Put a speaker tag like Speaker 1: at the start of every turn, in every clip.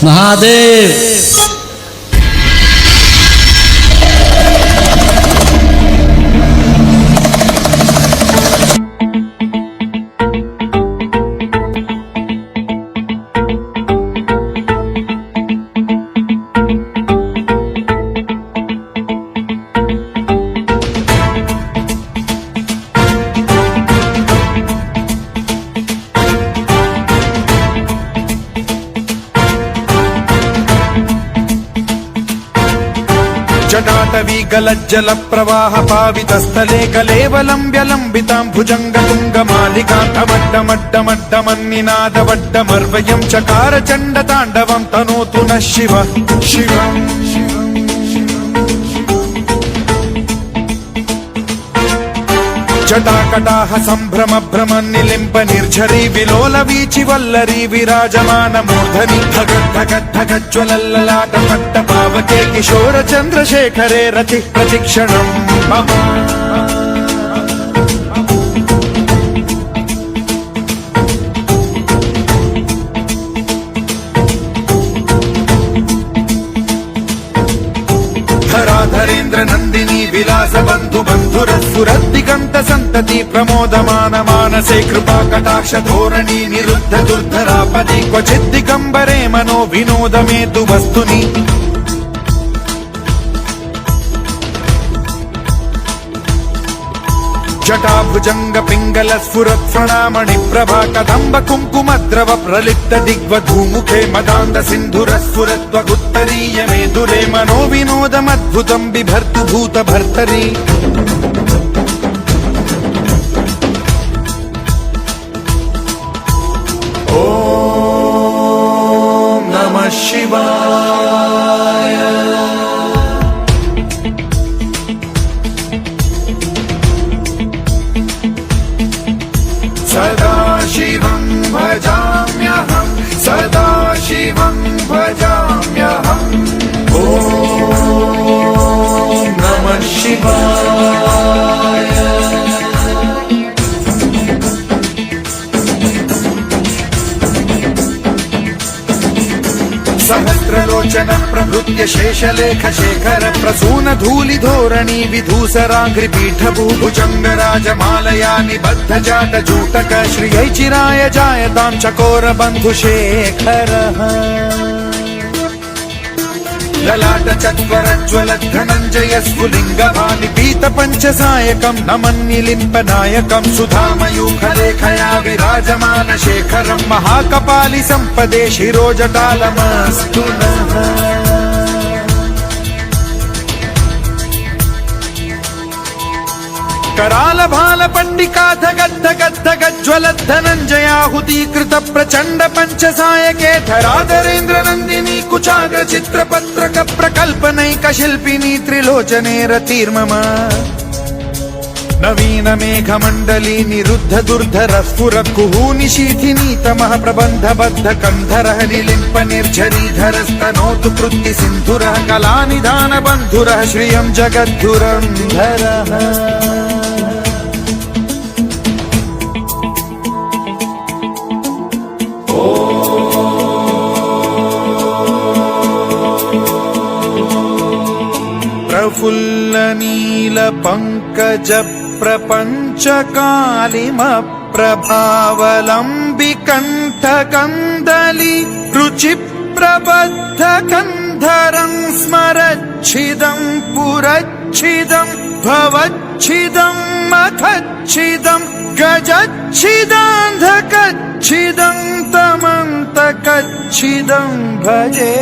Speaker 1: महादेव।
Speaker 2: जटाटवी गलज्जल प्रवाह पावितस्थले कलेवलम्ब्यलम्बितां भुजङ्गतुङ्गमालिकान्तमड्डमड्डमड्डमन्निनादवड्डमर्वयं चकार चण्डताण्डवं तनोतु नः शिवः शिवम् जटाकटाह सम्भ्रम भ्रम निलिम्ब निर्झरी विलोल वीचि वल्लरी विराजमान मूर्धनि धगद्धगद्धगज्ज्वलल्ललाट पट्ट पावके किशोर चन्द्रशेखरे रति प्रतिक्षणम् मम धराधरेन्द्र नन्दिनी विलास बन्धु बन्धुरस्फुरद्दिगन्त सन्तति प्रमोदमान मानसे कृपा कटाक्ष धोरणी निरुद्ध दुर्धरापदि क्वचित् दिगम्बरे मनो विनोद मेतु वस्तुनि जटाभुजंग पिंगल स्फुरत् प्रणामणि प्रभा कदम्ब कुङ्कुमद्रव प्रलिप्त दिग्वधूमुखे मदान्द सिन्धुर स्फुरत्वगुत्तरीय मेदुरे मनो विनोदमद्भुतं बिभर्तु भूत भर्तरि ॐ नमः शिवाय। सदा शिवं भजाम्यहं सदा शिवं भजाम्यहम् ॐ नमः शिवाय। सहस्रलोचन प्रभृत्य शेषलेख शेखर प्रसून धूलि धोरणी विधूसराघ्रि पीठ भूभुजंग राजमालया निबद्ध जाट जूटक श्रियै चिराय जायतां चकोर बन्धु शेखरः ललाट चत्वरज्वल धनञ्जय स्फुलिङ्ग भानि पीत पञ्चसायकं नमन्निलिम्प नायकं सुधामयूखलेखया विराजमान शेखरं महाकपालि सम्पदे शिरोजटालमस्तु नः। कराल भाल पंडिका धगद्धगद्धगज्ज्वलत् धनञ्जयाहुतीकृत प्रचण्ड पञ्चसायके धराधरेन्द्र नन्दिनी कुचाग्र चित्रपत्रक प्रकल्पनैक शिल्पिनी त्रिलोचने रतिर्मम नवीन मेघमण्डली निरुद्ध दुर्धर स्फुर कुहूनि शीथिनी तमः प्रबन्ध बद्ध कन्धरः निलिम्प निर्झरीधरस्तनोतु कृत्ति सिन्धुरः कलानिधान बन्धुरः श्रियं जगद्धुरन्धरः प्रफुल्ल नील पंकज प्रपंच कालिम प्रभावलंबि कंठ कंदली रुचि प्रबद्ध कंधरं स्मरच्छिदं पुरच्छिदं भवच्छिदं मखच्छिदं गजच्छिदान्धकच्छिदं तमन्तकच्छिदं भजे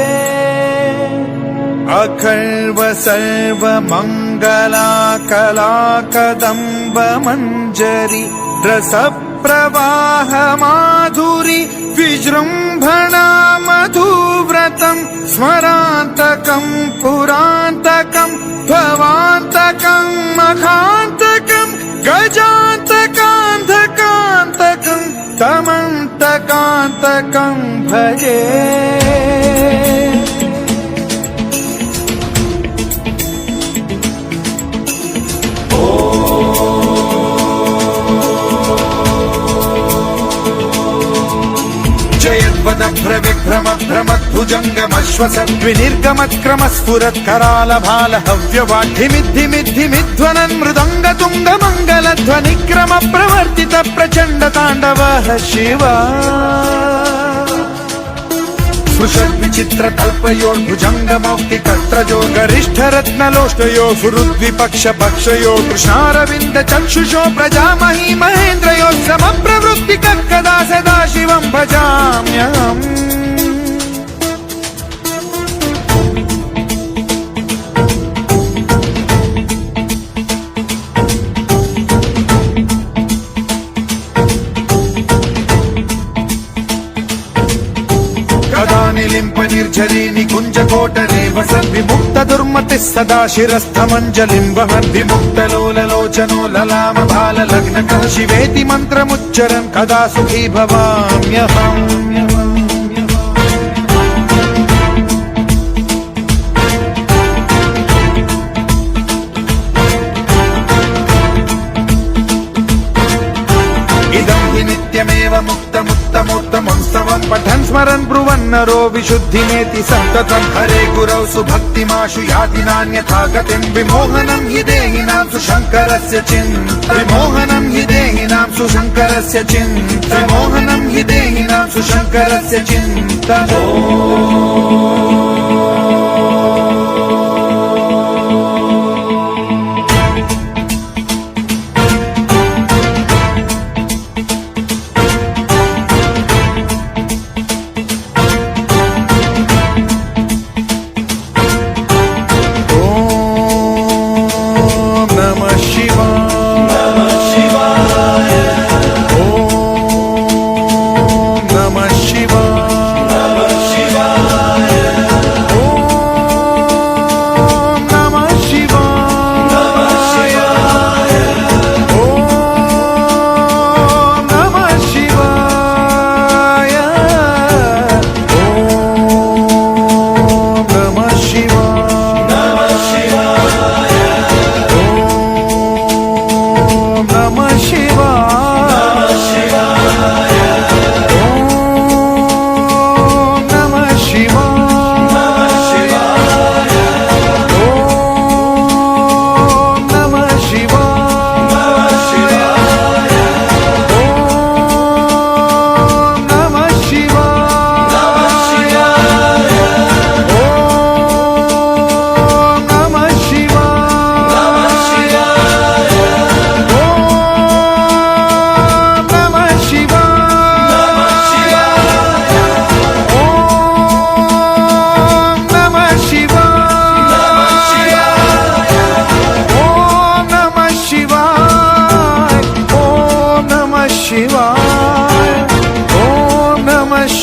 Speaker 2: अखर्व सर्व मंगला कला कदम्ब मंजरी रस प्रवाह माधुरी विजृंभणा मधुव्रतं स्मरान्तकं पुरान्तकं भवान्तकं मखान्तकं गजान्तकान्धकान्तकं तमन्तकान्तकं भजे ద్విపదభ్ర విభ్రమ భ్రమద్భుజంగమశ్వసద్వినిర్గమత్క్రమస్ఫురత్కరాల భాల హవ్యవాఢ్యమిద్ధిమిద్ధిమిధ్వనన్ మృదంగ తుంగ మంగళ ధ్వనిక్రమ ప్రవర్తిత ప్రచండ తాండవ శివ విచిత్ర కల్పయోర్భుజంగమౌక్తి కర్త్రజో గరిష్ఠ రత్నలోష్టయో ఫురుద్విపక్ష పక్షయో కృష్ణారవింద చక్షుషో ప్రజామహీ మహేంద్రయో సమ ప్రవృత్తి కదా సదా శివం భజామ్యహం నిలింప నిర్ఝరీ నికుంజకోటరే వసన్ విముక్త దుర్మతి సదా శిరస్థమంజలిం వహన్ విముక్తలోలలోచనో లలామ బాల లగ్నక శివేతి మంత్రముచ్చరన్ కదా సుఖీ భవామ్యహం నిత్యమేవ ముక్తముత్తమోత్తమం పఠన్ స్మరన్ బ్రువన్నరో విశుద్ధినేతి సంతతం హరే గురౌ సుభక్తిమాశు యాతి నాన్యథా గతిం విమోహనం హి దేహినాం సుశంకరస్య చింత విమోహనం హి దేహినాం సుశంకరస్య చింత విమోహనం హి దేహినాం సుశంకరస్య చింత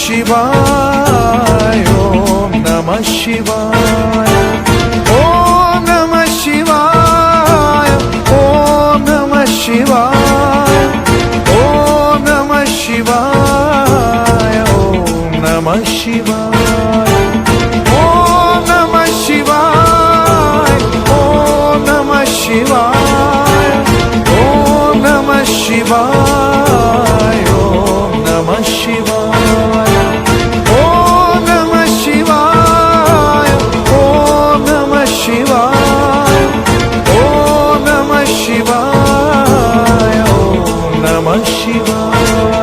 Speaker 2: शिवाय ओम नमः शिवाय ओम नमः शिवाय ओम नमः शिवाय ओम नमः शिवाय ओम नमः शिवाय ओम नमः शिवाय ओम नमः शिवाय ओम नमः शिवाय ओम नमः शिवाय Shiva